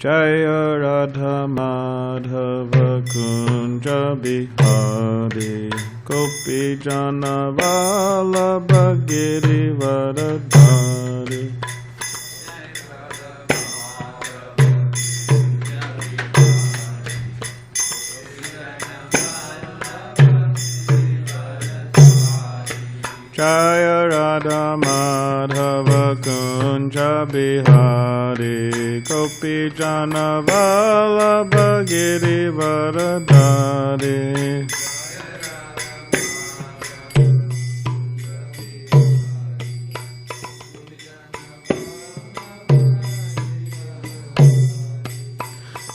Jaya Radha Madhava Kunja Bihari Gopi Jana Vallabha Girivardhari. Jaya Radha Madhava Kunja Bihari Gopi Jana Vallabha Girivardhari.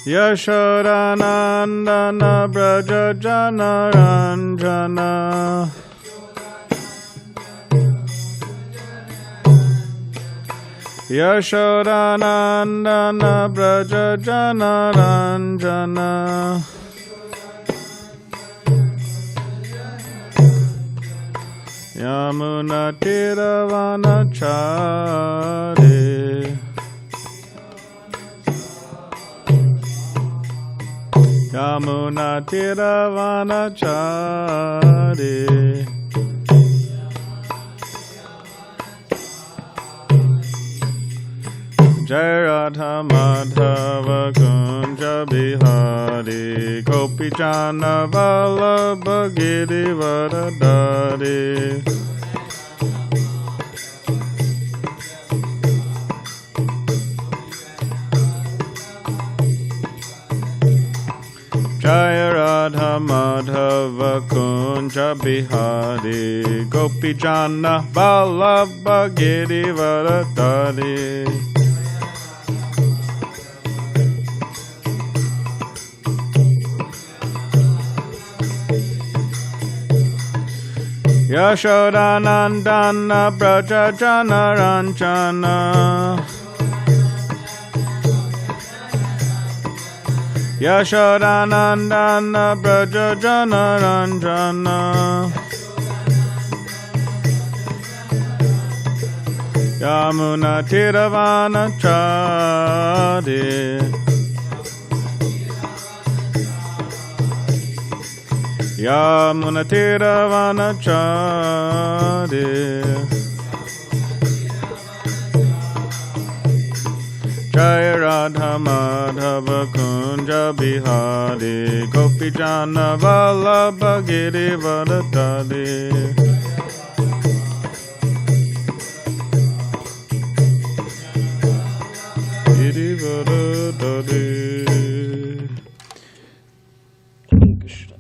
Yashodanandana Braja Jana Ranjana. Yashodanandana Braja Jana Ranjana. Yamuna Tiravanachari. Yamuna Tiravanachari. Jai Radha Madhava Kunja Bihari Gopi Jana Vallabha Girivardhari. Jaya Radha Madhava Kunja Bihari Gopi Jana Vallabha Girivardhari. Yashodanandana Braja Jana Ranjana. Yashodanandana Braja Jana Ranjana. Yamuna Tiravanachari. Yamuna Tiravanachari. Jaya Radha Madhava Kunja Bihari Gopi Jana Vallabha Girivardhari. Girivardhari. Krishna.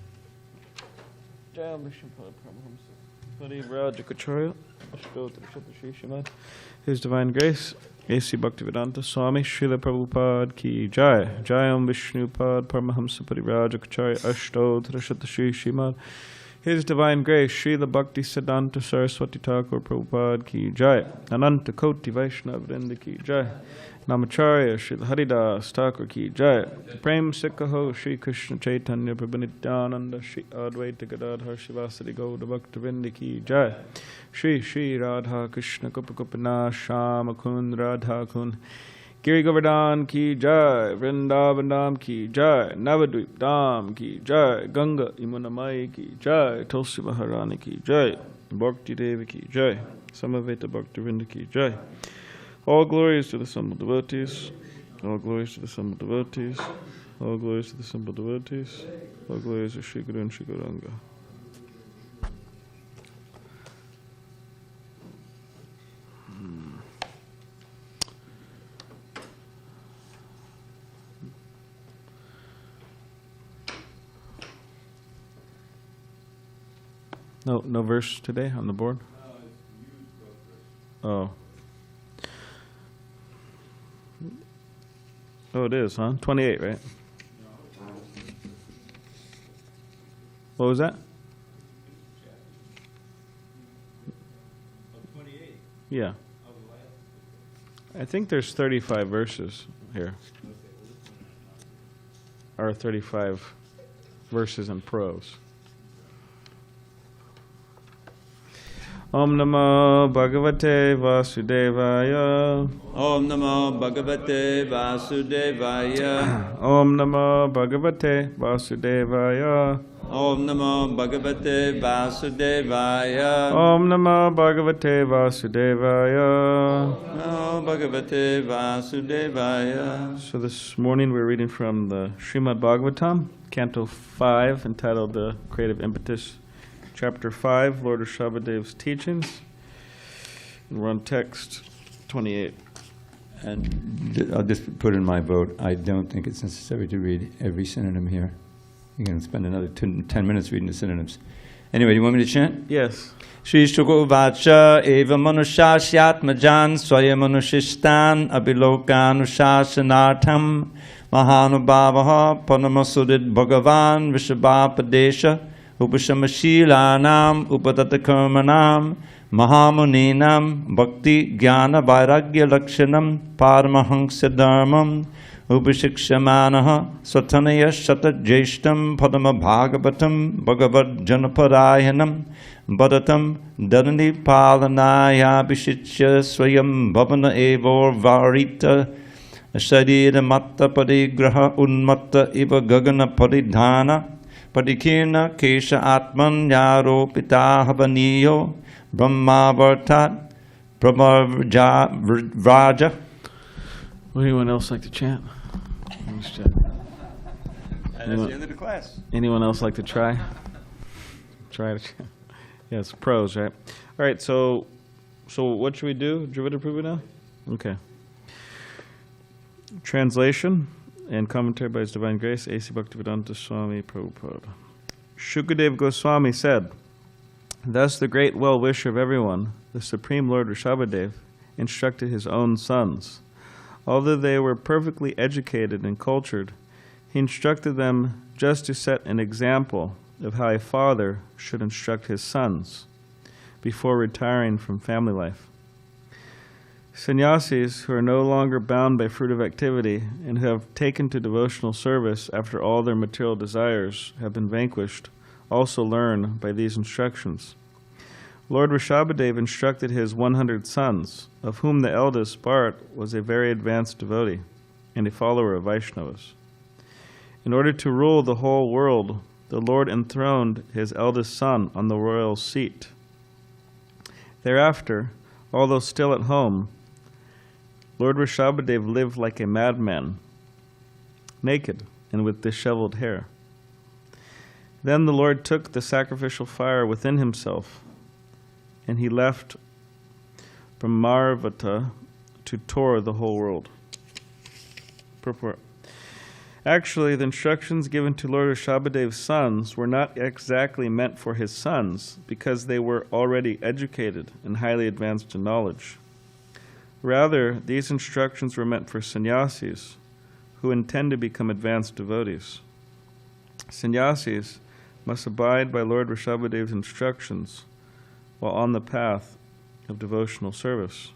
Jaya Vishnu Paramahamsa Parivrajakacarya Ashtotra Shri Srimad His Divine Grace A.C. Bhaktivedanta Swami Srila Prabhupada Ki Jai. Jayam Vishnu Pad Paramahamsa Parivrajakacarya Ashtotra Shri Srimad His Divine Grace Srila Bhakti Siddhanta Saraswati Thakur Prabhupada Ki Jai. Ananta Koti Vaishnava Vrinda Ki Jai. Namacharya Srila Haridas Thakur Ki Jai. Prem Sikhaho Shri Krishna Chaitanya Prabhu Nityananda Shri Advaita Gadadhar Shivasadi Gauda Bhakta Vrinda Ki Jai. Shri Shri Radha Krishna Kupakupana Shama Kund Radha Kund Giri Govardhan Ki Jai. Vrindavan Dham Ki Jai. Navadvip Dham Ki Jai. Ganga Yamuna Mayic Ki Jai. Tulsi Maharani Ki Jai. Bhakti Devi Ki Jai. Samaveta Bhakta Vrinda Ki Jai. All glories to the simple devotees. All glories to the simple devotees. All glories to the simple devotees. All glories to Shri Guru and Shri Gauranga. No verse today on the board? Oh. Oh, it is, huh? 28, right? What was that? 28. Yeah. I think there's 35 verses here. Or 35 verses in prose. Om Namo Bhagavate Vasudevaya. Om Namo Bhagavate Vasudevaya. Om Namo Bhagavate Vasudevaya. Om Namo Bhagavate Vasudevaya. Om Namo Bhagavate Vasudevaya. Namo Bhagavate Vasudevaya. So this morning we're reading from the Srimad Bhagavatam, Canto 5, entitled The Creative Impetus, Chapter 5, Lord Rishabhadev's Teachings. And we're on text 28. And I'll just put in my vote, I don't think it's necessary to read every synonym here. You're going to spend another 10 minutes reading the synonyms. Anyway, do you want me to chant? Yes. Shri Shukha Vacha Eva Manushashyatmajan Swayamanushishtan Abilokanushasanatham Mahanubhavaha Panamasudit Bhagavan Vishabhapadesha Upashamashilanam Upatatakarmanam Mahamuninam Bhakti Jnana Vairagya Lakshanam Paramahansa Dharmam Upashikshamanaha Satanaya Shatajeshtam Padama Bhagavatam Bhagavad Janaparayanam Bhadatam Dhanani Palanaya Bishitya Swayam Bhavana Evor Varita Sharira Matta Parigraha Unmatta Iva Gagana Paridhana Padikirna Kesha Atman Yaro Pita Havaniyo Brahma Vartat Prabhavraja. Would anyone else like to chant? And that's the end of the class. Anyone else like to try? Try to chant. Yeah, it's prose, right? All right, so what should we do? Dravida Prabhu now? Okay. Translation and commentary by His Divine Grace, A.C. Bhaktivedanta Swami Prabhupada. Shukadeva Goswami said, "Thus the great well-wisher of everyone, the Supreme Lord Rishabhadev, instructed his own sons. Although they were perfectly educated and cultured, he instructed them just to set an example of how a father should instruct his sons before retiring from family life. Sannyasis who are no longer bound by fruitive activity and who have taken to devotional service after all their material desires have been vanquished also learn by these instructions. Lord Rishabhadev instructed his 100 sons, of whom the eldest, Bharat, was a very advanced devotee and a follower of Vaishnavas. In order to rule the whole world, the Lord enthroned his eldest son on the royal seat. Thereafter, although still at home, Lord Rishabhadev lived like a madman, naked and with disheveled hair. Then the Lord took the sacrificial fire within himself, and he left Brahmarvata to tour the whole world." Purport. Actually, the instructions given to Lord Rishabhadev's sons were not exactly meant for his sons, because they were already educated and highly advanced in knowledge. Rather, these instructions were meant for sannyasis, who intend to become advanced devotees. Sannyasis must abide by Lord Rishabhadev's instructions while on the path of devotional service.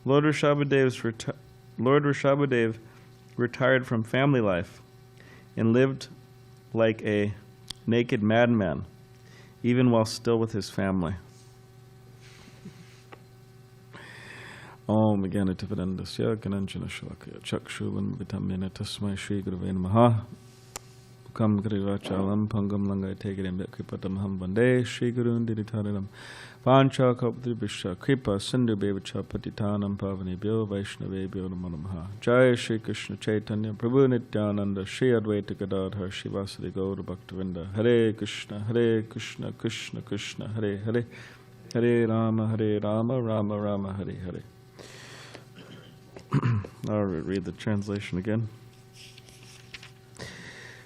Lord Rishabhadev retired from family life and lived like a naked madman, even while still with his family. Om Gyanativedandasya Gananjana Shalakaya Chakshuvan Vitamina Tasmai Shri Gurave Namaha. Kam Grivachalam Pangam Langai Tegirim Kripatamham Vande Shri Gurun Diditaranam Vancha Kapdribisha Kripa Sindhu Bevacha Patitanam Pavani Byo Vaishnave Byo Namanamaha. Jai Shri Krishna Chaitanya Prabhu Nityananda Shri Advaita Gadadhar Shivasadi Gaura Bhaktavinda. Hare Krishna Krishna Krishna Hare Hare Hare Rama Rama Rama Hare Hare. I'll read the translation again.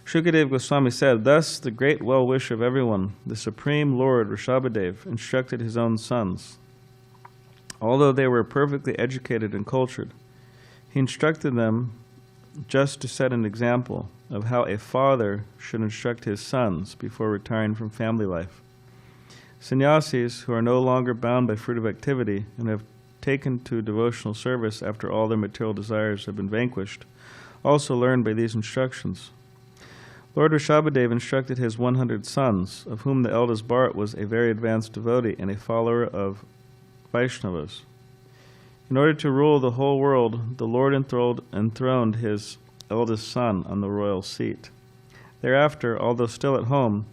Shukadeva Goswami said, "Thus the great well-wisher of everyone, the Supreme Lord Rishabhadev, instructed his own sons. Although they were perfectly educated and cultured, he instructed them just to set an example of how a father should instruct his sons before retiring from family life. Sannyasis who are no longer bound by fruitive activity and have taken to devotional service after all their material desires have been vanquished also learn by these instructions. Lord Rishabhadev instructed his 100 sons, of whom the eldest Bharat was a very advanced devotee and a follower of Vaishnavas. In order to rule the whole world, the Lord enthroned his eldest son on the royal seat. Thereafter, although still at home,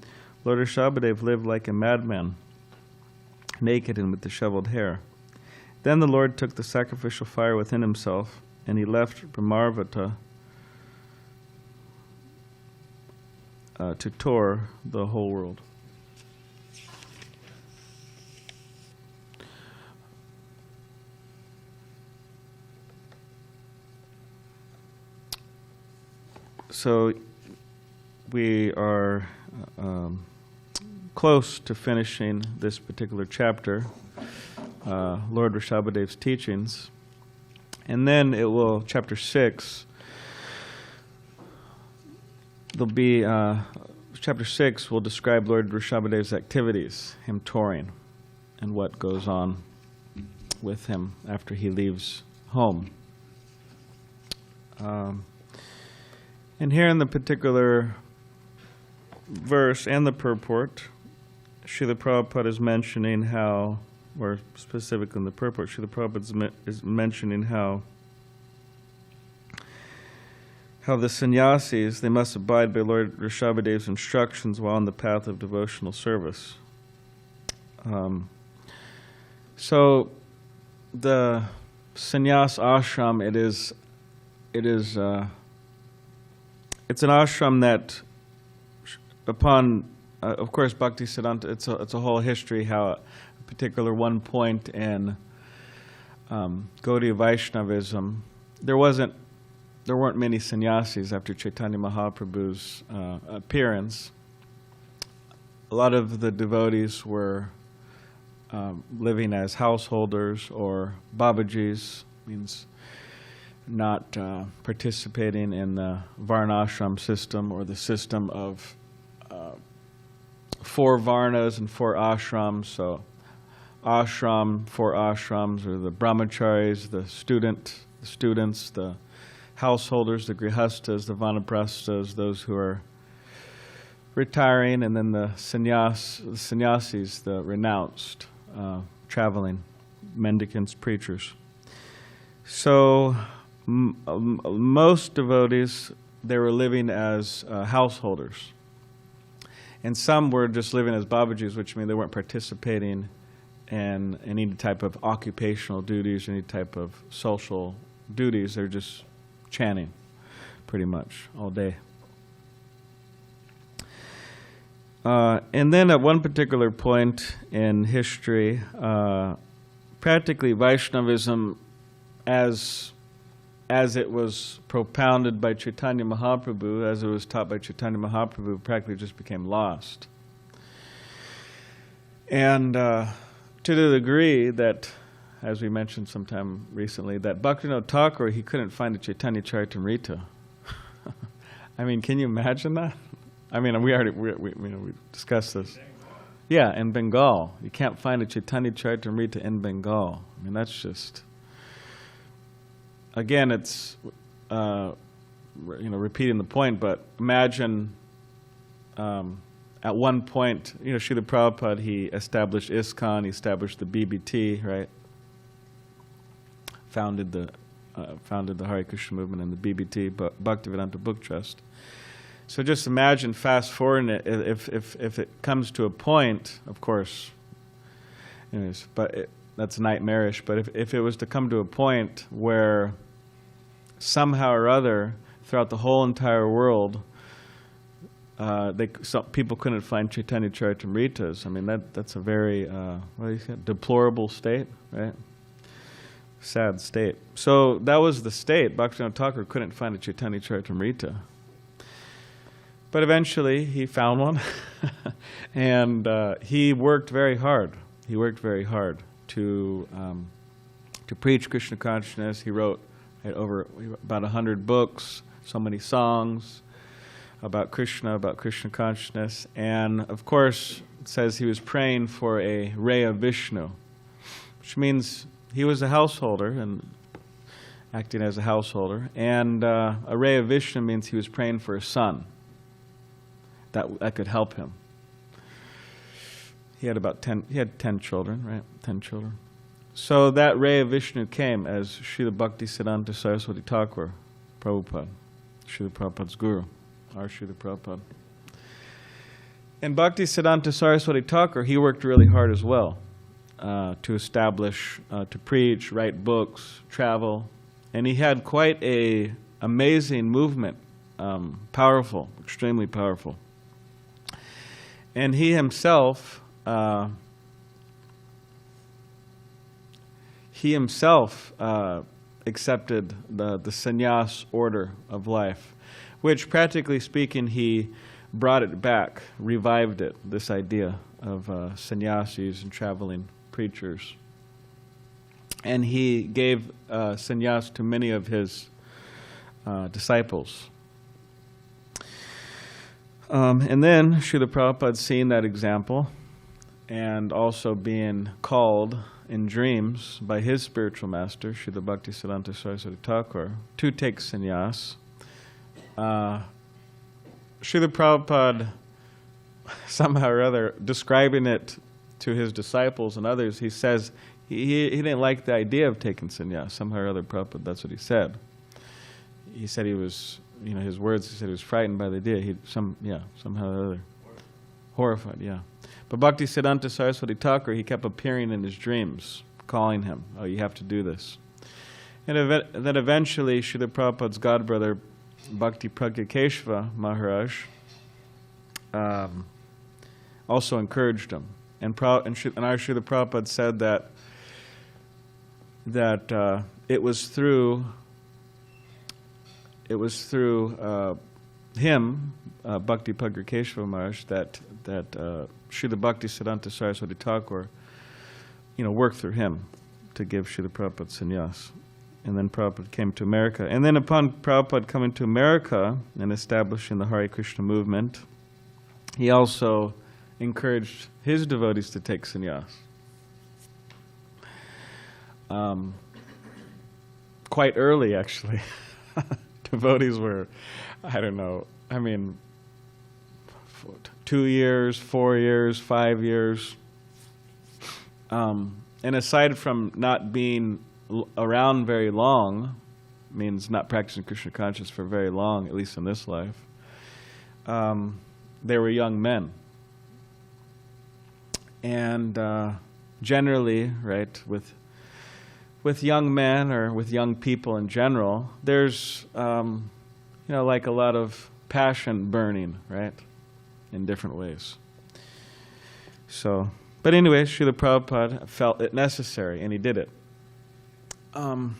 Lord Rishabhadev lived like a madman, naked and with disheveled hair. Then the Lord took the sacrificial fire within himself, and he left Brahmarvata to tour the whole world. So we are close to finishing this particular chapter, Lord Rishabhadev's teachings. And then it will, chapter 6, there'll be, chapter 6 will describe Lord Rishabhadev's activities, him touring, and what goes on with him after he leaves home. And here in the particular verse and the purport, Srila Prabhupada is mentioning how, or specifically in the purport, Srila Prabhupada is mentioning how the sannyasis, they must abide by Lord Rishabhadev's instructions while on the path of devotional service. So the sannyas ashram, it's an ashram that, upon, of course, Bhakti Siddhanta, it's a whole history how a particular one point in Gaudiya Vaishnavism, there weren't many sannyasis after Chaitanya Mahaprabhu's appearance. A lot of the devotees were living as householders or babajis, means not participating in the varnashram system or the system of 4 varnas and 4 ashrams. So ashram, 4 ashrams are the brahmacharis, the students, the householders, the grihastas, the vanaprasthas, those who are retiring, and then the sannyasis, the renounced, traveling mendicants, preachers. So most devotees, they were living as householders. And some were just living as babajis, which means they weren't participating in any type of occupational duties, any type of social duties. They're just chanting pretty much all day. And then at one particular point in history, practically Vaishnavism, as it was propounded by Chaitanya Mahaprabhu, as it was taught by Chaitanya Mahaprabhu, practically just became lost. And to the degree that, as we mentioned sometime recently, that Bhaktivinoda Thakur, he couldn't find a Chaitanya Charitamrita. I mean, can you imagine that? I mean, we discussed this. Yeah, in Bengal. You can't find a Chaitanya Charitamrita in Bengal. I mean, that's just... Again, it's repeating the point, but imagine at one point, Srila Prabhupada, he established ISKCON, he established the BBT, right? Founded the Hare Krishna movement and the BBT, Bhaktivedanta Book Trust. So just imagine, fast forwarding it, if it comes to a point, of course, anyways, but that's nightmarish, but if it was to come to a point where somehow or other, throughout the whole entire world, some people couldn't find Chaitanya Charitamritas, I mean, that's a very, deplorable state, right? Sad state. So that was the state. Bhaktivinoda Thakur couldn't find a Chaitanya Charitamrita. But eventually he found one, and he worked very hard. He worked very hard to preach Krishna consciousness. He wrote over about 100 books, so many songs about Krishna consciousness. And of course, it says he was praying for a ray of Vishnu, which means he was a householder and acting as a householder. And a ray of Vishnu means he was praying for a son. that could help him. He had about 10 children, right? 10 children. So that ray of Vishnu came as Srila Bhaktisiddhanta Saraswati Thakur, Prabhupada, Srila Prabhupada's guru, our Srila Prabhupada. And Bhaktisiddhanta Saraswati Thakur, he worked really hard as well to establish, to preach, write books, travel. And he had quite a amazing movement, powerful, extremely powerful. And he himself accepted the sannyas order of life, which practically speaking he brought it back, revived it, this idea of sannyasis and traveling preachers. And he gave sannyas to many of his disciples. And then Srila Prabhupada, seeing that example and also being called in dreams by his spiritual master, Srila Bhaktisiddhanta Saraswati Thakur, to take sannyas, Srila Prabhupada, somehow or other, describing it to his disciples and others, he says he didn't like the idea of taking sannyas. Somehow or other, Prabhupada, that's what he said. He said he was, his words, he said he was frightened by the idea. Somehow or other. Horrified, yeah. But Bhaktisiddhanta Saraswati Thakur, he kept appearing in his dreams, calling him, oh, you have to do this. And then eventually, Srila Prabhupada's godbrother, Bhakti Pragyakeshava Maharaj, also encouraged him. And our Srila Prabhupada said that it was through him, Bhakti Pragyakeshava Maharaj, that Srila Bhaktisiddhanta Saraswati Thakur, worked through him to give Srila Prabhupada sannyas. And then Prabhupada came to America. And then upon Prabhupada coming to America and establishing the Hare Krishna movement, he also encouraged his devotees to take sannyas. Quite early, actually. Devotees were, 2 years, 4 years, 5 years. And aside from not being around very long, means not practicing Krishna consciousness for very long, at least in this life, they were young men. And generally, right, with young men or with young people in general, there's, like a lot of passion burning, right, in different ways. So, but anyway, Srila Prabhupada felt it necessary, and he did it. So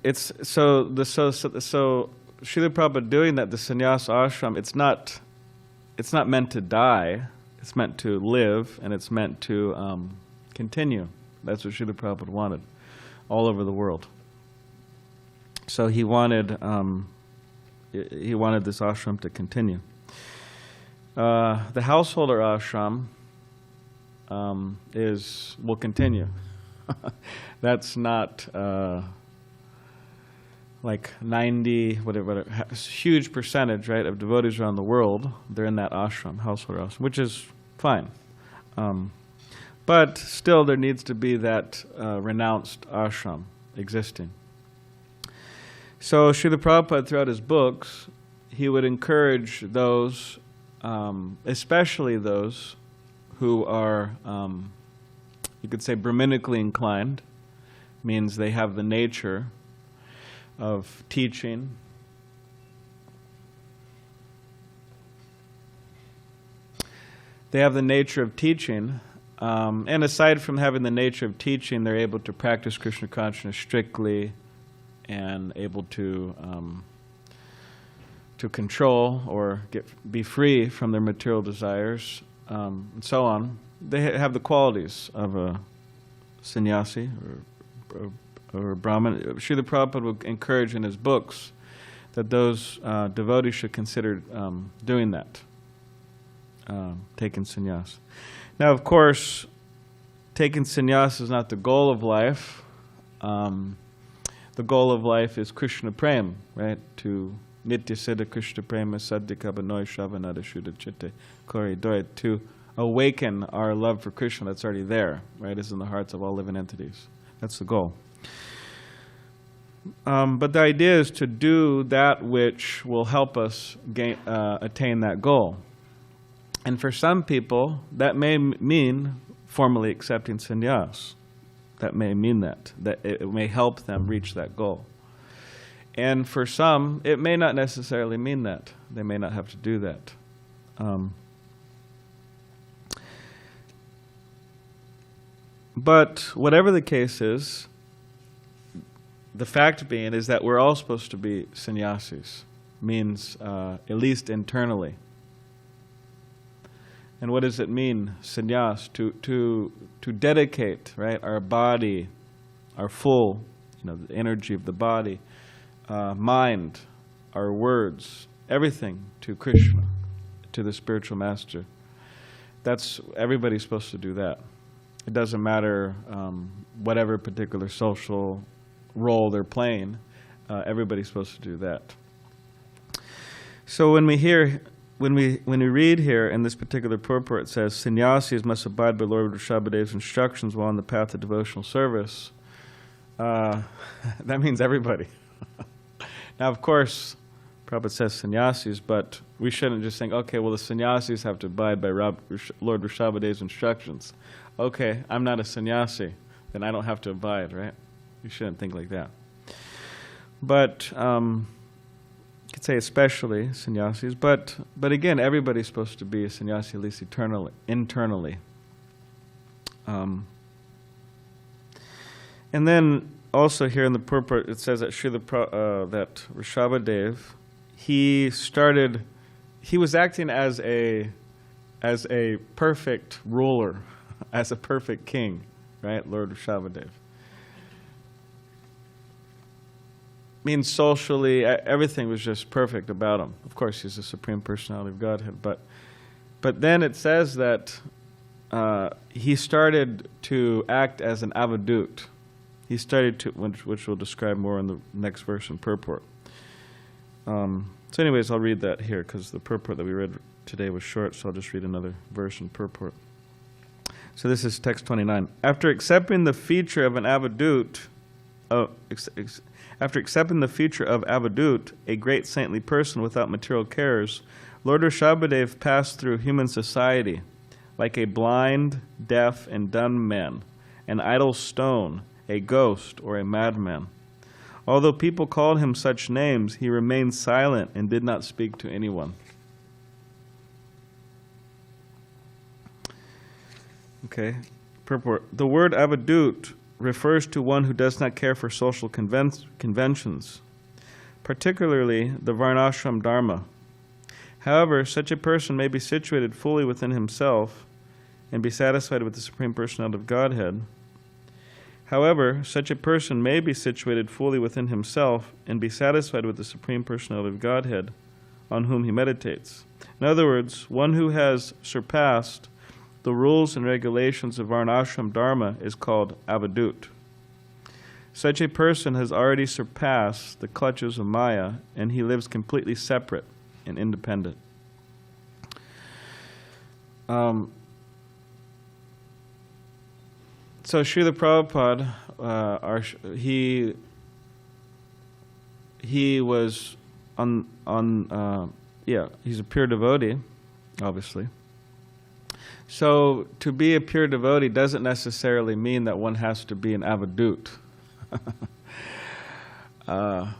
Srila Prabhupada doing that, the sannyas ashram, it's not meant to die. It's meant to live, and it's meant to continue. That's what Srila Prabhupada wanted, all over the world. So he wanted this ashram to continue. The householder ashram will continue. That's not like 90, whatever, a huge percentage, right, of devotees around the world. They're in that ashram, householder ashram, which is fine. But still, there needs to be that renounced ashram existing. So Srila Prabhupada, throughout his books, he would encourage those, especially those who are, you could say, Brahminically inclined, means they have the nature of teaching. They have the nature of teaching, and aside from having the nature of teaching, they're able to practice Krishna consciousness strictly and able to control or be free from their material desires, and so on. They have the qualities of a sannyasi or a Brahmin. Srila Prabhupada would encourage in his books that those devotees should consider doing that, taking sannyas. Now, of course, taking sannyas is not the goal of life. The goal of life is Krishna Prem, right? To Nitya Siddha Krishna Prema Saddhika Banoy Shavanada Shuddha Chitte Kori Doy, to awaken our love for Krishna that's already there, right? Is in the hearts of all living entities. That's the goal. But the idea is to do that which will help us attain that goal. And for some people, that may mean formally accepting sannyas. That may mean that it may help them reach that goal. And for some, it may not necessarily mean that. They may not have to do that. But whatever the case is, the fact being is that we're all supposed to be sannyasis, means at least internally. And what does it mean, sannyas? To dedicate, right, our body, our full, the energy of the body, mind, our words, everything to Krishna, to the spiritual master. Everybody's supposed to do that. It doesn't matter whatever particular social role they're playing. Everybody's supposed to do that. So when we read here in this particular purport, it says, "Sannyasis must abide by Lord Rishabhadev's instructions while on the path of devotional service." That means everybody. Now, of course, Prabhupada says sannyasis, but we shouldn't just think, okay, well, the sannyasis have to abide by Lord Rishabhadev's instructions. Okay, I'm not a sannyasi, then I don't have to abide, right? You shouldn't think like that. But you could say especially sannyasis, but again, everybody's supposed to be a sannyasi, at least internally. And then also here in the purport, it says that that Rishabhadev, he was acting as a perfect ruler, as a perfect king, right? Lord Rishabhadev. Means socially, everything was just perfect about him. Of course, he's the Supreme Personality of Godhead, but then it says that he started to act as an avadut. He started to, which we'll describe more in the next verse in purport. So anyways, I'll read that here because the purport that we read today was short, so I'll just read another verse in purport. So this is text 29. After accepting the feature of avadut, a great saintly person without material cares, Lord Rishabhadev passed through human society like a blind, deaf, and dumb man, an idle stone, a ghost, or a madman. Although people called him such names, he remained silent and did not speak to anyone. Okay, purport. The word avadut refers to one who does not care for social conventions, particularly the varnashram dharma. However, such a person may be situated fully within himself and be satisfied with the Supreme Personality of Godhead. However, such a person may be situated fully within himself and be satisfied with the Supreme Personality of Godhead on whom he meditates. In other words, one who has surpassed the rules and regulations of varnashram dharma is called avadut. Such a person has already surpassed the clutches of Maya, and he lives completely separate and independent. So Srila Prabhupada, he was he's a pure devotee, obviously. So to be a pure devotee doesn't necessarily mean that one has to be an avadut. In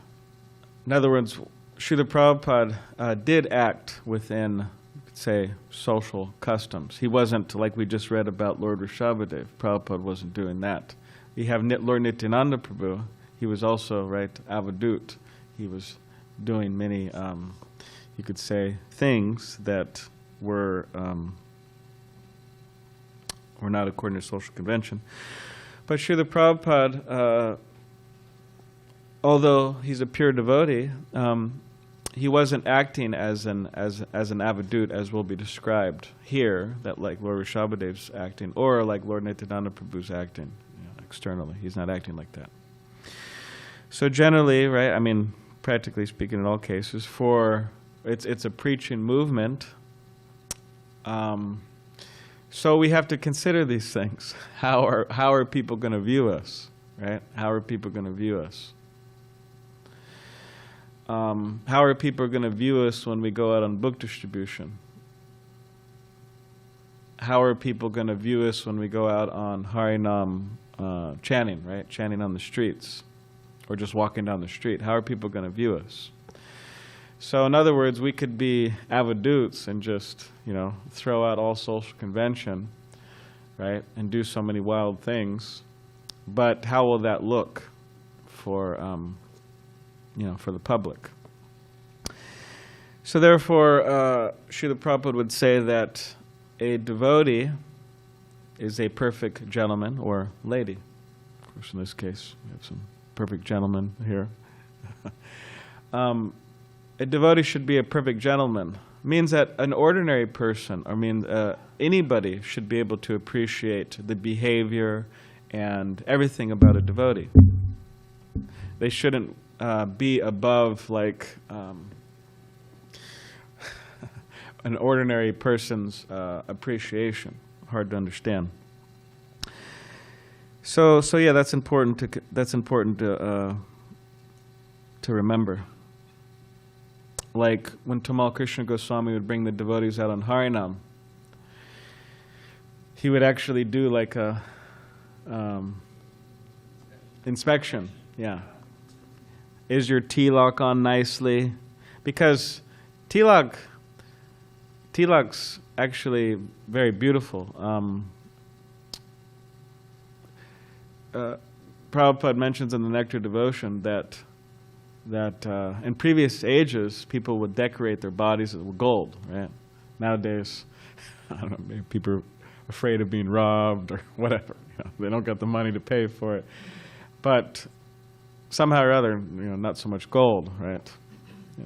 other words, Srila Prabhupada did act within, say, social customs. He wasn't, like we just read about Lord Rishabhadev. Prabhupada wasn't doing that. You have Lord Nityananda Prabhu. He was also, right, avadut. He was doing many, you could say, things that were not according to social convention. But Srila Prabhupada, although he's a pure devotee, he wasn't acting as an avadut, as will be described here, that like Lord Rishabhadev's acting, or like Lord Nityananda Prabhu's acting externally. He's not acting like that. So generally, right, I mean, practically speaking in all cases, for it's a preaching movement. So we have to consider these things. How are people going to view us, right? How are people going to view us? How are people going to view us when we go out on book distribution? How are people going to view us when we go out on Harinam chanting, right? Chanting on the streets, or just walking down the street. How are people going to view us? So in other words, we could be avadutes and just, throw out all social convention, right? And do so many wild things. But how will that look for, for the public? So therefore, Srila Prabhupada would say that a devotee is a perfect gentleman or lady. Of course, in this case, we have some perfect gentlemen here. A devotee should be a perfect gentleman. Means that an ordinary person, anybody should be able to appreciate the behavior and everything about a devotee. They shouldn't be above an ordinary person's appreciation. Hard to understand. So yeah, that's important to remember. Like when Tamal Krishna Goswami would bring the devotees out on Harinam, he would actually do like a inspection. Yeah. Is your tilak on nicely? Because tilak's actually very beautiful. Prabhupada mentions in the Nectar Devotion that in previous ages, people would decorate their bodies with gold, right? Nowadays, I don't know, maybe people are afraid of being robbed or whatever. They don't got the money to pay for it. But somehow or other, not so much gold, right?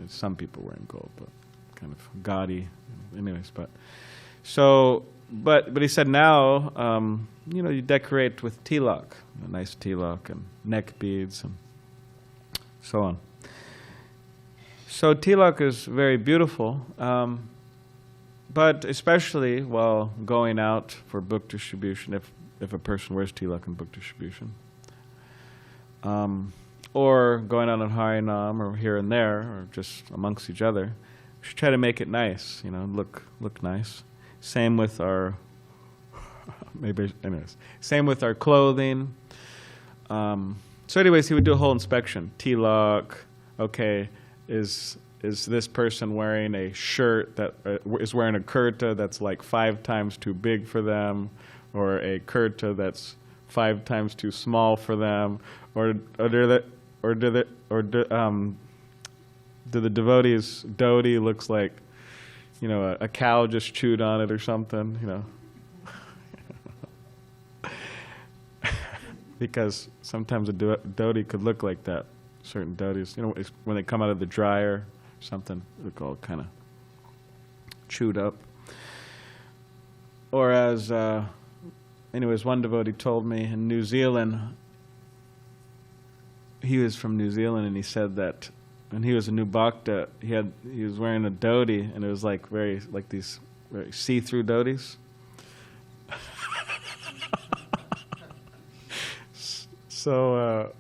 Some people wearing gold, but kind of gaudy. Anyways, but he said now, you decorate with tilak, a nice tilak and neck beads and so on. So tilak is very beautiful, but especially while going out for book distribution, if a person wears tilak in book distribution, or going out on Harinam or here and there, or just amongst each other, we should try to make it nice, look nice. Same with our same with our clothing. So anyways, he would do a whole inspection. Tilak, okay, is this person wearing a shirt that is wearing a kurta that's like 5 times too big for them, or a kurta that's 5 times too small for them, or do the devotees' dhoti looks like, a cow just chewed on it or something, Because sometimes a dhoti could look like that. Certain dhotis, when they come out of the dryer or something, they look all kind of chewed up. Or as, one devotee told me in New Zealand, he was from New Zealand, and he said that when he was a new bhakta, he was wearing a dhoti, and it was like these very see-through dhotis. So,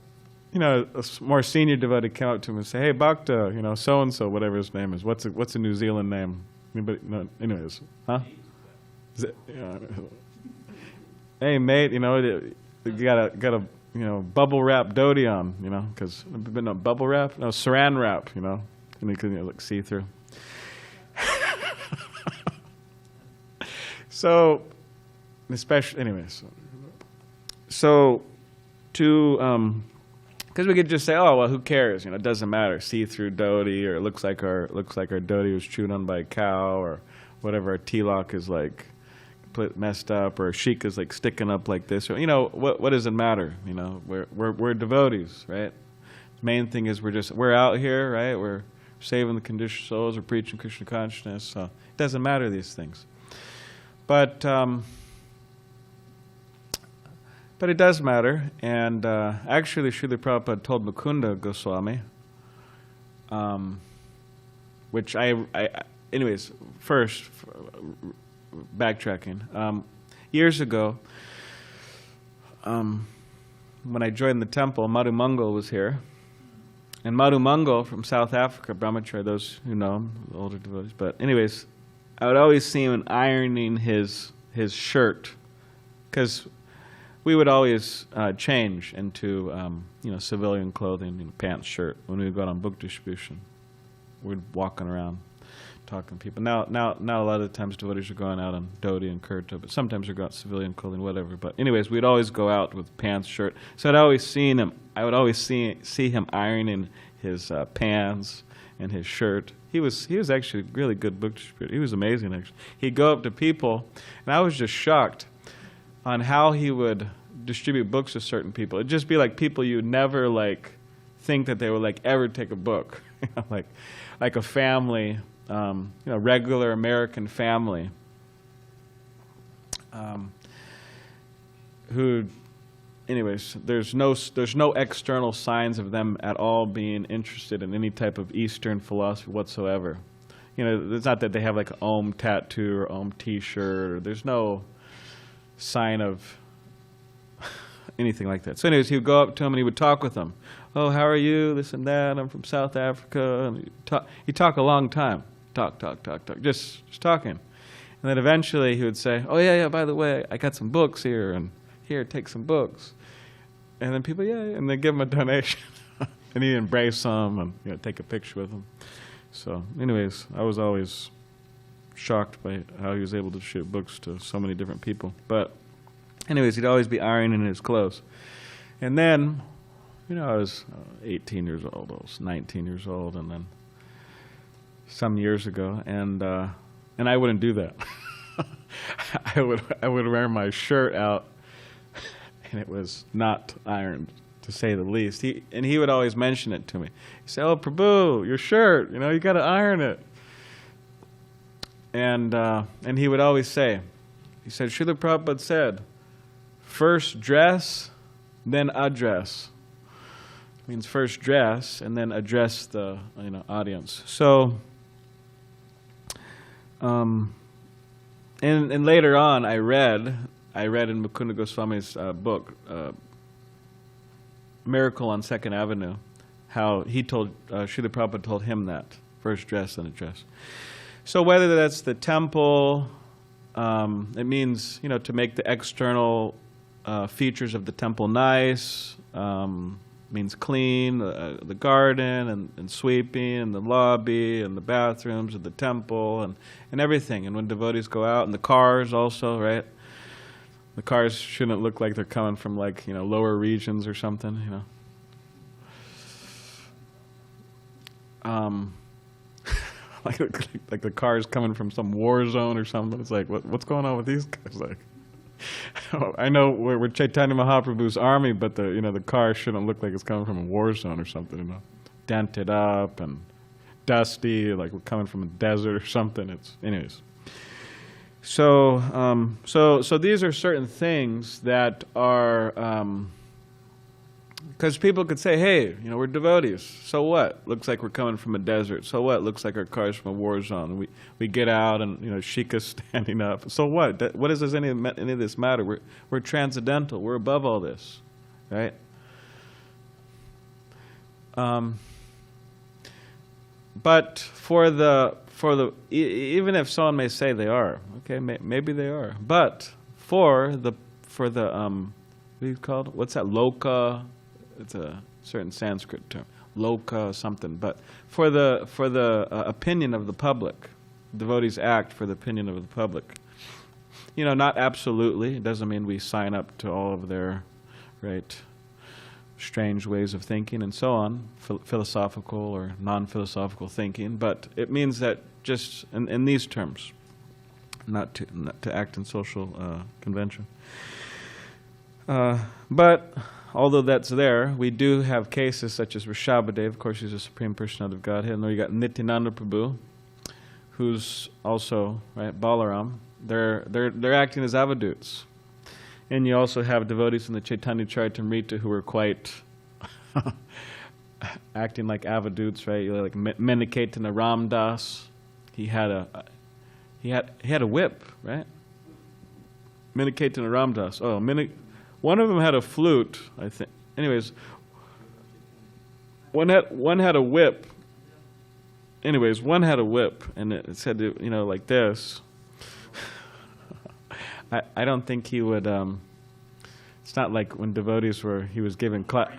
a more senior devotee came up to him and said, "Hey, Bhakta, so and so, whatever his name is. What's a New Zealand name? Anybody? No, anyways, huh? Is it, hey, mate, you got a bubble wrap dhoti on, because no bubble wrap, no saran wrap, and he could look see through. So, especially, anyways, so to because we could just say, oh well, who cares? It doesn't matter. See-through dhoti, or it looks like our dhoti was chewed on by a cow, or whatever. Our tilak is like messed up, or shik is like sticking up like this. Or what does it matter? We're devotees, right? The main thing is we're out here, right? We're saving the conditioned souls. We're preaching Krishna consciousness. So it doesn't matter these things, but it does matter, and actually Srila Prabhupada told Mukunda Goswami which anyways, first, backtracking. Years ago, when I joined the temple, Madhu Mangal was here. And Madhu Mangal from South Africa, Brahmacharya, those who know him, the older devotees. But anyways, I would always see him ironing his shirt, because we would always change into civilian clothing, pants, shirt, when we would go out on book distribution. We'd walking around, talking to people. Now a lot of the times devotees are going out on dhoti and kurta, but sometimes we go out civilian clothing, whatever. But anyways, we'd always go out with pants, shirt. So I would always see him ironing his pants and his shirt. He was actually a really good book distributor. He was amazing, actually. He'd go up to people, and I was just shocked on how he would distribute books to certain people. It'd just be like people you'd never think that they would ever take a book, like a family, regular American family, who, anyways, there's no external signs of them at all being interested in any type of Eastern philosophy whatsoever. It's not that they have like an Om tattoo or Om T-shirt, or there's no sign of anything like that. So anyways, he would go up to him and he would talk with them. Oh, how are you? This and that. I'm from South Africa. And he'd talk a long time. Talk. Just talking. And then eventually he would say, oh, yeah, by the way, I got some books here, and here, take some books. And then people, and they give him a donation. And he'd embrace them and take a picture with them. So anyways, I was always shocked by how he was able to ship books to so many different people. But anyways, he'd always be ironing his clothes. And then, I was 18 years old, I was 19 years old, and then some years ago, and I wouldn't do that. I would wear my shirt out, and it was not ironed, to say the least. He would always mention it to me. He'd say, "Oh, Prabhu, your shirt, you got to iron it." And he would always say, he said, Srila Prabhupada said, first dress, then address. Means first dress and then address the audience. So, and later on, I read in Mukunda Goswami's book, Miracle on Second Avenue, how he told Srila Prabhupada told him that first dress then address. So whether that's the temple, it means to make the external features of the temple nice. Means clean, the garden and sweeping and the lobby and the bathrooms of the temple and everything. And when devotees go out, and the cars also, right? The cars shouldn't look like they're coming from lower regions or something, like the car's coming from some war zone or something. It's like, what's going on with these guys? I know we're Chaitanya Mahaprabhu's army, but the car shouldn't look like it's coming from a war zone or something, dented up and dusty, like we're coming from a desert or something. Anyways. So these are certain things that are, because people could say, hey, we're devotees. So what? Looks like we're coming from a desert. So what? Looks like our car's from a war zone. We get out and Shika's standing up. So what? What does any of this matter? We're transcendental. We're above all this, right? But for the even if someone may say they are, okay, maybe they are. But for the what do you call it? What's that? Loka. It's a certain Sanskrit term, loka something. But for the opinion of the public, devotees act for the opinion of the public. Not absolutely. It doesn't mean we sign up to all of their strange ways of thinking and so on, philosophical or non-philosophical thinking. But it means that just in these terms, not to act in social convention. But although that's there, we do have cases such as Rishabhadev. Of course, he's a Supreme Personality of Godhead. And then you got Nityananda Prabhu, who's also Balaram. They're acting as avadhuts. And you also have devotees in the Chaitanya Charitamrita who are quite acting like avadutes, right? Like Mayic Das. He had a whip, right? Mayic Das. Oh, one of them had a flute, I think. Anyways, one had a whip. Anyways, one had a whip, and it said, like this. I don't think he would. It's not like when devotees he was giving class.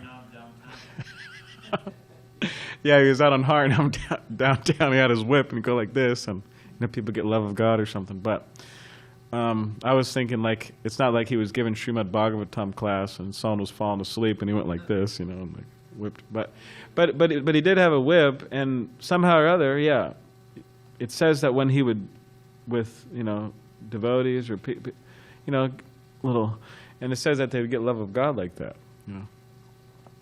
Yeah, he was out on Harnham downtown. He had his whip and he'd go like this, and people get love of God or something. But I was thinking, like, it's not like he was giving Srimad Bhagavatam class and someone was falling asleep and he went like this, and like whipped. But he did have a whip, and somehow or other, yeah, it says that when he would, with devotees or little, and it says that they would get love of God like that.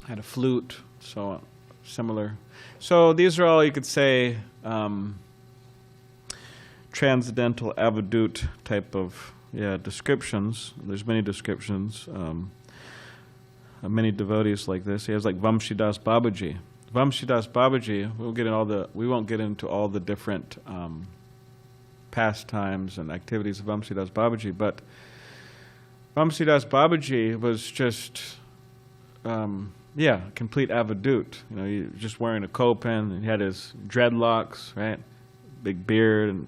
Had a flute, so on, similar. So these are all, you could say, transcendental avadut type of descriptions. There's many descriptions. Many devotees like this. He has like Vamshidas Babaji. Vamshidas Babaji. We won't get into all the different pastimes and activities of Vamshidas Babaji, but Vamshidas Babaji was just complete avadut. He was just wearing a kopin, and he had his dreadlocks, right, big beard,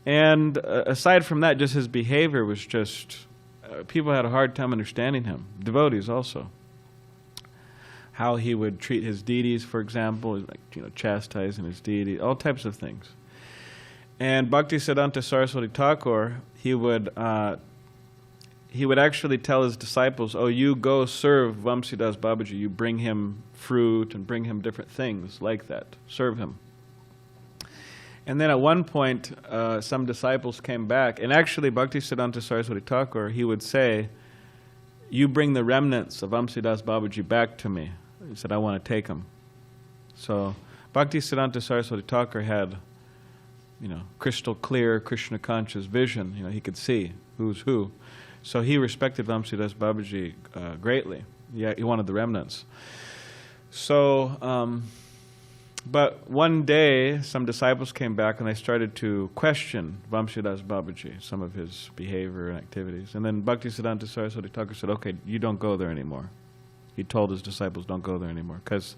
and aside from that, just his behavior was just people had a hard time understanding him. Devotees also. How he would treat his deities, for example, like chastising his deity, all types of things. And Bhaktisiddhanta Saraswati Thakur, he would actually tell his disciples, "Oh, you go serve Vamsidas Babaji. You bring him fruit and bring him different things like that. Serve him." And then at one point, some disciples came back, and actually Bhaktisiddhanta Saraswati Thakur, he would say, "You bring the remnants of Vamsidas Babaji back to me." He said, "I want to take them." So Bhaktisiddhanta Saraswati Thakur had, crystal clear Krishna conscious vision. He could see who's who. So he respected Vamsidas Babaji greatly. Yeah, he wanted the remnants. So, but one day, some disciples came back and they started to question Vamsidas Babaji, some of his behavior and activities. And then Bhaktisiddhanta Saraswati Thakur said, "Okay, you don't go there anymore." He told his disciples, "Don't go there anymore," because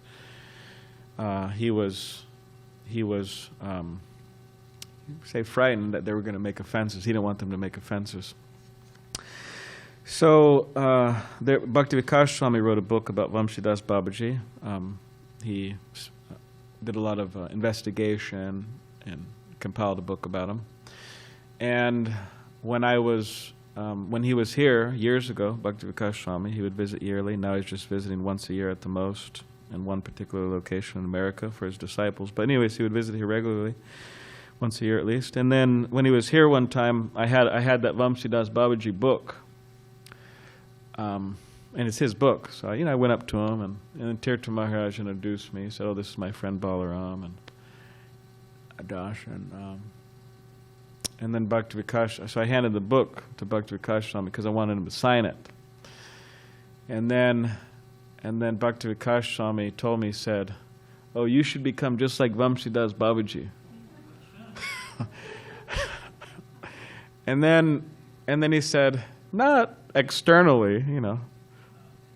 he was frightened that they were going to make offenses. He didn't want them to make offenses. So Bhakti Vikas Swami wrote a book about Vamsidas Babaji. He did a lot of investigation and compiled a book about him. And when he was here years ago, Bhakti Vikas Swami, he would visit yearly. Now he's just visiting once a year at the most, in one particular location in America for his disciples. But anyways, he would visit here regularly, once a year at least. And then when he was here one time, I had that Vamsidas Babaji book. And it's his book. So, I went up to him, and then Tirtha Maharaj introduced me. He said, "Oh, this is my friend Balaram and Adash." And then Bhakti Vikas, so I handed the book to Bhakti Vikas Swami because I wanted him to sign it. And then Bhakti Vikas Swami told me, he said, "Oh, you should become just like Vamsidas Babaji." and then he said, "Not externally,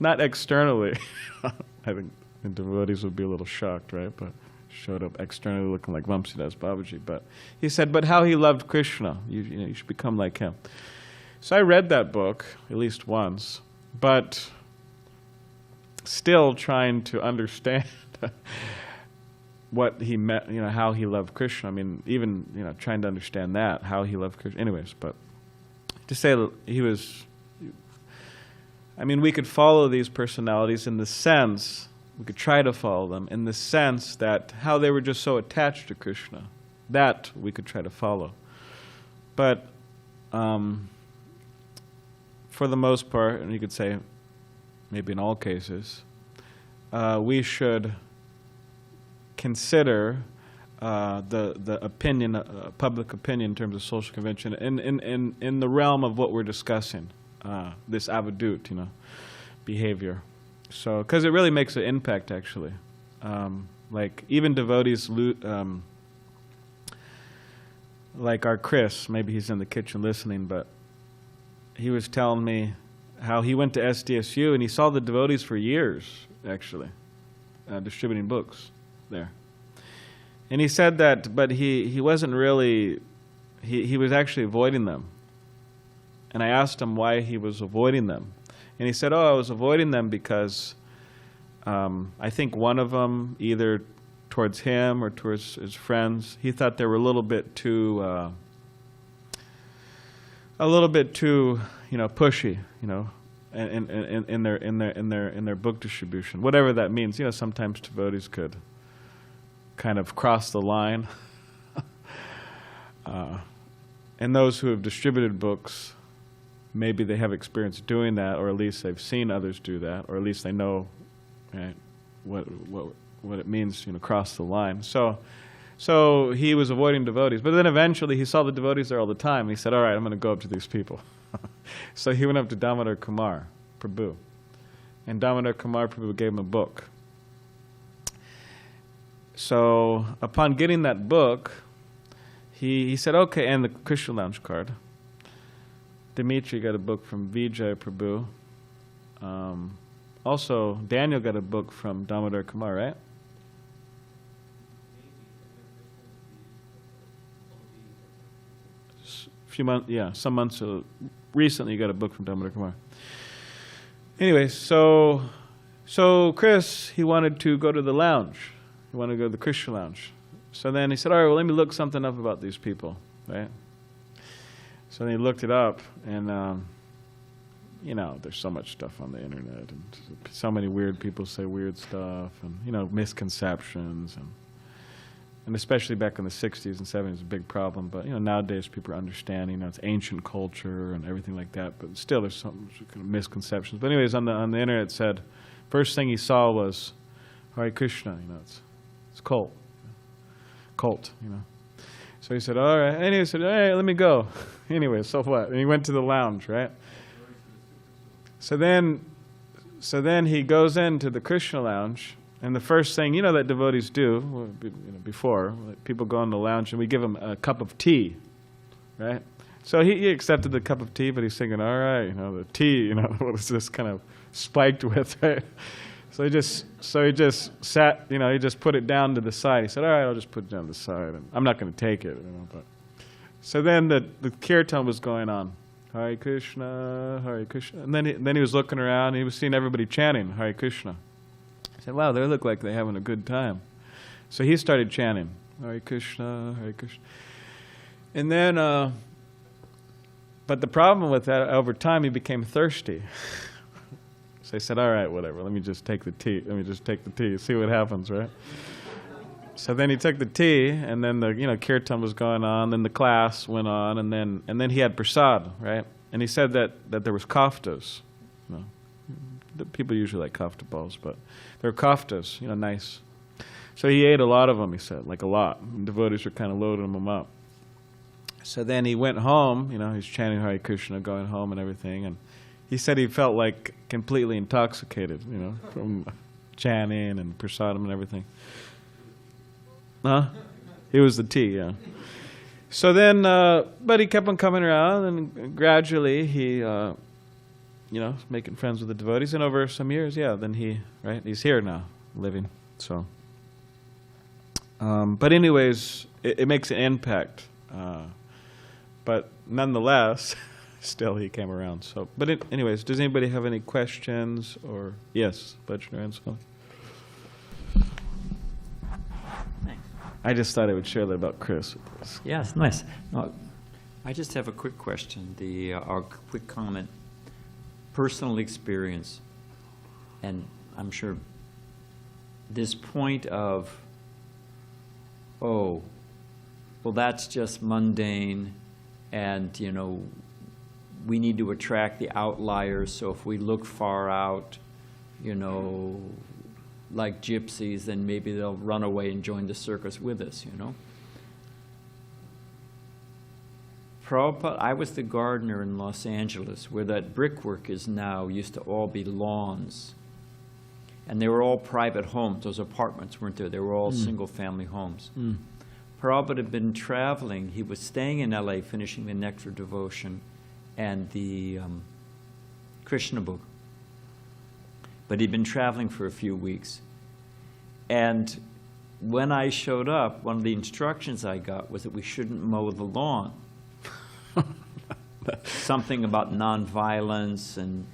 not externally." I think the devotees would be a little shocked, right? But showed up externally looking like Vamsidas Babaji. But he said, "But how he loved Krishna, you should become like him." So I read that book at least once, but still trying to understand what he meant, how he loved Krishna. I mean, even trying to understand that, how he loved Krishna. Anyways, but to say that he was. We could follow these personalities in the sense, we could try to follow them in the sense that how they were just so attached to Krishna, that we could try to follow. But for the most part, and you could say maybe in all cases, we should consider the opinion, public opinion in terms of social convention in the realm of what we're discussing. This avadut, behavior. So, because it really makes an impact, actually. Like even devotees, like our Chris, maybe he's in the kitchen listening, but he was telling me how he went to SDSU and he saw the devotees for years, actually, distributing books there. And he said that, but he wasn't really, he was actually avoiding them. And I asked him why he was avoiding them. And he said, oh, I was avoiding them because I think one of them, either towards him or towards his friends, he thought they were a little bit too, pushy, in their book distribution, whatever that means. Sometimes devotees could kind of cross the line. And those who have distributed books, maybe they have experience doing that, or at least they've seen others do that, or at least they know, right, what it means, cross the line. So he was avoiding devotees, but then eventually he saw the devotees there all the time. He said, all right, I'm going to go up to these people. So he went up to Damodar Kumar Prabhu, and Damodar Kumar Prabhu gave him a book. So upon getting that book, he said, okay, and the Krishna Lounge card. Dimitri got a book from Vijay Prabhu. Also, Daniel got a book from Damodar Kumar, right? Few months, yeah, some months recently you got a book from Damodar Kumar. Anyway, so Chris, he wanted to go to the lounge. He wanted to go to the Krishna Lounge. So then he said, all right, well, let me look something up about these people, right? So then he looked it up, and there's so much stuff on the internet, and so many weird people say weird stuff, and misconceptions, and especially back in the 60s and 70s, a big problem. But nowadays people are understanding. It's ancient culture and everything like that. But still, there's some kind of misconceptions. But anyways, on the internet, it said first thing he saw was Hare Krishna. It's cult. So he said, all right. And he said, hey, let me go. Anyway, so what? And he went to the lounge, right? So then he goes into the Krishna Lounge, and the first thing, that devotees do, before, people go in the lounge and we give them a cup of tea, right? So he accepted the cup of tea, but he's thinking, all right, the tea, what is this kind of spiked with, right? So he just sat, he just put it down to the side. He said, all right, I'll just put it down to the side. And I'm not going to take it, but. So then the kirtan was going on. Hare Krishna, Hare Krishna. And then he was looking around, and he was seeing everybody chanting Hare Krishna. He said, wow, they look like they're having a good time. So he started chanting Hare Krishna, Hare Krishna. And then, but the problem with that, over time, he became thirsty. So he said, all right, whatever, let me just take the tea, see what happens, right? So then he took the tea, and then the kirtan was going on, then the class went on, and then he had prasad, right? And he said that there was kaftas. The people usually like kafta balls, but there were kaftas, nice. So he ate a lot of them, he said, like a lot. And devotees were kind of loading them up. So then he went home, he's chanting Hare Krishna, going home and everything, and he said he felt like completely intoxicated, from chanting and prasadam and everything. Huh? It was the tea, yeah. So then, but he kept on coming around, and gradually he, making friends with the devotees. And over some years, then he's here now, living. So, but anyways, it makes an impact. But nonetheless, still he came around. So, but anyways, does anybody have any questions or yes, Bajnaran? I just thought I would share that about Chris. Yes, nice. I just have a quick question, or quick comment. Personal experience, and I'm sure this point of, well, that's just mundane, and, we need to attract the outliers, so if we look far out, like gypsies, then maybe they'll run away and join the circus with us, Prabhupada, I was the gardener in Los Angeles, where that brickwork is now, used to all be lawns. And they were all private homes. Those apartments weren't there. They were all single-family homes. Prabhupada had been traveling. He was staying in LA, finishing the Nectar Devotion and the Krishna book. But he'd been traveling for a few weeks. And when I showed up, one of the instructions I got was that we shouldn't mow the lawn. Something about nonviolence and,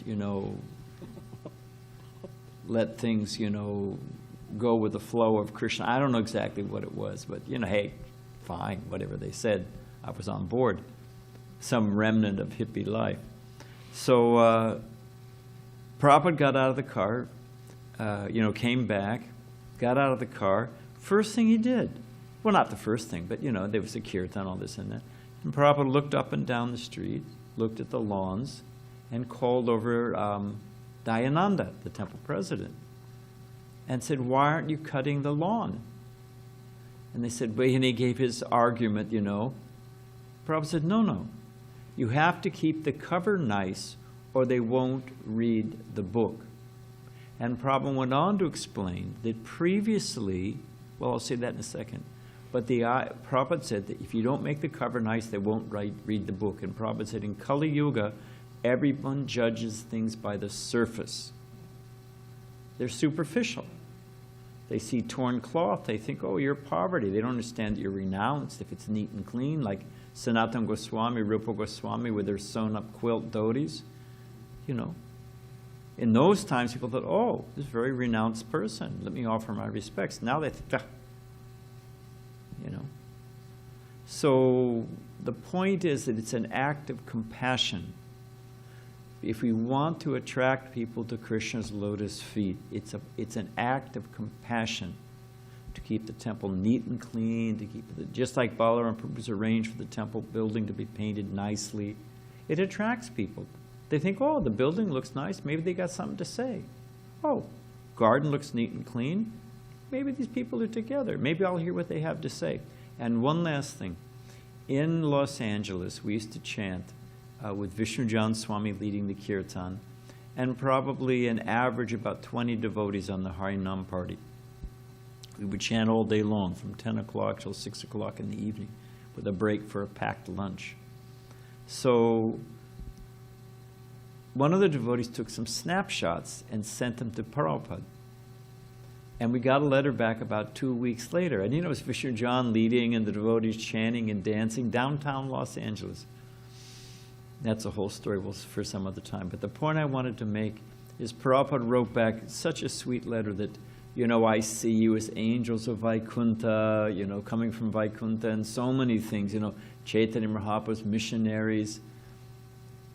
let things, go with the flow of Krishna. I don't know exactly what it was, but, hey, fine, whatever they said, I was on board. Some remnant of hippie life. So Prabhupada got out of the car, came back, got out of the car. First thing he did, well, not the first thing, but, there was a kirtan, all this and that. And Prabhupada looked up and down the street, looked at the lawns, and called over Dayananda, the temple president, and said, why aren't you cutting the lawn? And they said, well, and he gave his argument, Prabhupada said, no. You have to keep the cover nice or they won't read the book. And Prabhupada went on to explain that previously, well, I'll say that in a second, but Prabhupada said that if you don't make the cover nice, they won't read the book. And Prabhupada said in Kali Yuga, everyone judges things by the surface. They're superficial. They see torn cloth, they think, oh, you're poverty. They don't understand that you're renounced if it's neat and clean, like Sanatana Goswami, Rupa Goswami with their sewn-up quilt dhotis. In those times, people thought, oh, this very renounced person, let me offer my respects. Now they think, So the point is that it's an act of compassion. If we want to attract people to Krishna's lotus feet, it's an act of compassion to keep the temple neat and clean, to keep it, just like Balarama Prabhu's arranged for the temple building to be painted nicely. It attracts people. They think, oh, the building looks nice. Maybe they got something to say. Oh, garden looks neat and clean. Maybe these people are together. Maybe I'll hear what they have to say. And one last thing. In Los Angeles, we used to chant with Vishnujan Swami leading the kirtan, and probably an average about 20 devotees on the Harinam party. We would chant all day long, from 10 o'clock till 6 o'clock in the evening, with a break for a packed lunch. So one of the devotees took some snapshots and sent them to Prabhupada. And we got a letter back about 2 weeks later. And it was Vishnujan leading and the devotees chanting and dancing downtown Los Angeles. That's a whole story for some other time. But the point I wanted to make is Prabhupada wrote back such a sweet letter that, I see you as angels of Vaikuntha, coming from Vaikuntha, and so many things, Chaitanya Mahaprabhu's missionaries.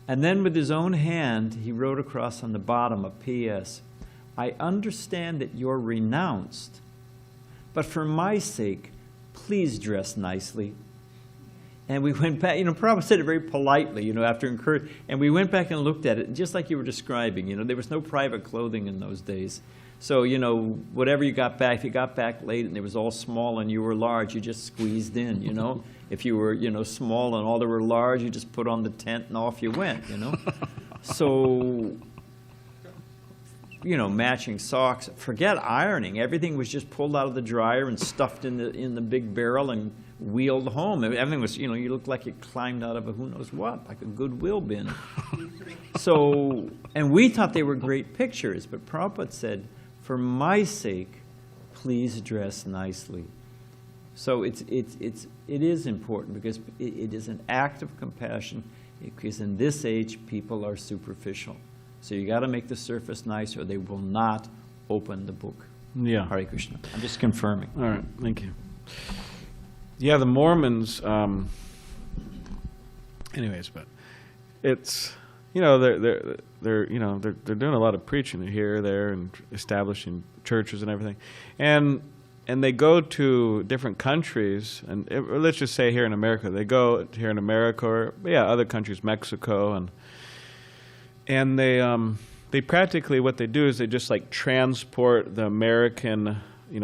And then with his own hand, he wrote across on the bottom a P.S. I understand that you're renounced, but for my sake, please dress nicely. And we went back, Prabhupada said it very politely, after encouraging, and we went back and looked at it, just like you were describing, there was no private clothing in those days. So, whatever you got back, if you got back late and it was all small and you were large, you just squeezed in, If you were, small and all that were large, you just put on the tent and off you went, So, matching socks. Forget ironing. Everything was just pulled out of the dryer and stuffed in the big barrel and wheeled home. Everything was, you looked like you climbed out of a who knows what, like a Goodwill bin. So, and we thought they were great pictures, but Prabhupada said, for my sake, please dress nicely. So it is important because it is an act of compassion, because in this age, people are superficial. So you got to make the surface nice or they will not open the book. Yeah. Hare Krishna. I'm just confirming. All right, thank you. Yeah, the Mormons, anyways, but it's, they're doing a lot of preaching here, there, and establishing churches and everything. And they go to different countries, and let's just say here in America, they go here in America or, other countries, Mexico, and they practically, what they do is they just like transport the American,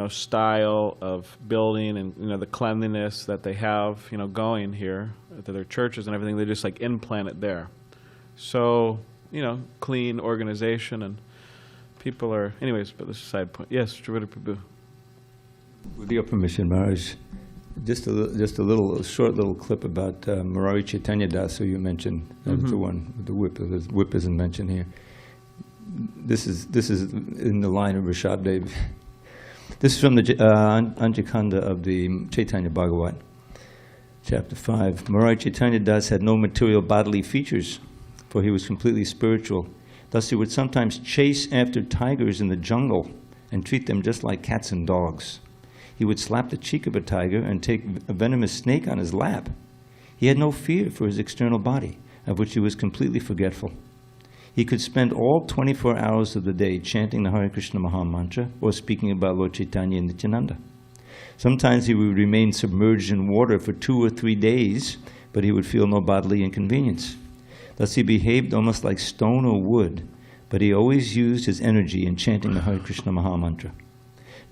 style of building and, the cleanliness that they have, going here to their churches and everything. They just like implant it there. So, clean organization. And people are, anyways, but this is a side point. Yes, Srila Prabhu. With your permission, Maharaj, just a short little clip about Murari Chaitanya Das, who you mentioned. That was the one with the whip. The whip isn't mentioned here. This is in the line of Rishabdev. This is from the Anjakanda of the Chaitanya Bhagavatam, chapter 5. Murari Chaitanya Das had no material bodily features, for he was completely spiritual. Thus he would sometimes chase after tigers in the jungle and treat them just like cats and dogs. He would slap the cheek of a tiger and take a venomous snake on his lap. He had no fear for his external body, of which he was completely forgetful. He could spend all 24 hours of the day chanting the Hare Krishna Maha Mantra or speaking about Lord Chaitanya and Nityananda. Sometimes he would remain submerged in water for 2 or 3 days, but he would feel no bodily inconvenience. Thus he behaved almost like stone or wood, but he always used his energy in chanting the Hare Krishna Maha Mantra.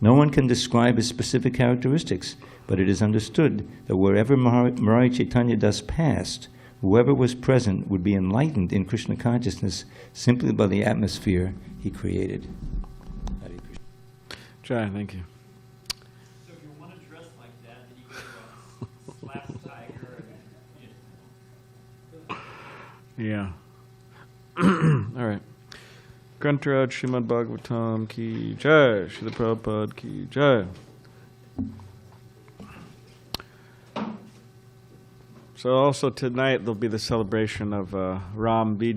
No one can describe his specific characteristics, but it is understood that wherever Murari Chaitanya Das passed, whoever was present would be enlightened in Krishna consciousness simply by the atmosphere he created. Hare Krishna. Jai, thank you. So if you want to dress like that, then you go slap the tiger. Yeah. All right. Grantaraj Srimad Bhagavatam ki jai, Srila Prabhupada ki jai. So also tonight there'll be the celebration of Ram Vijay.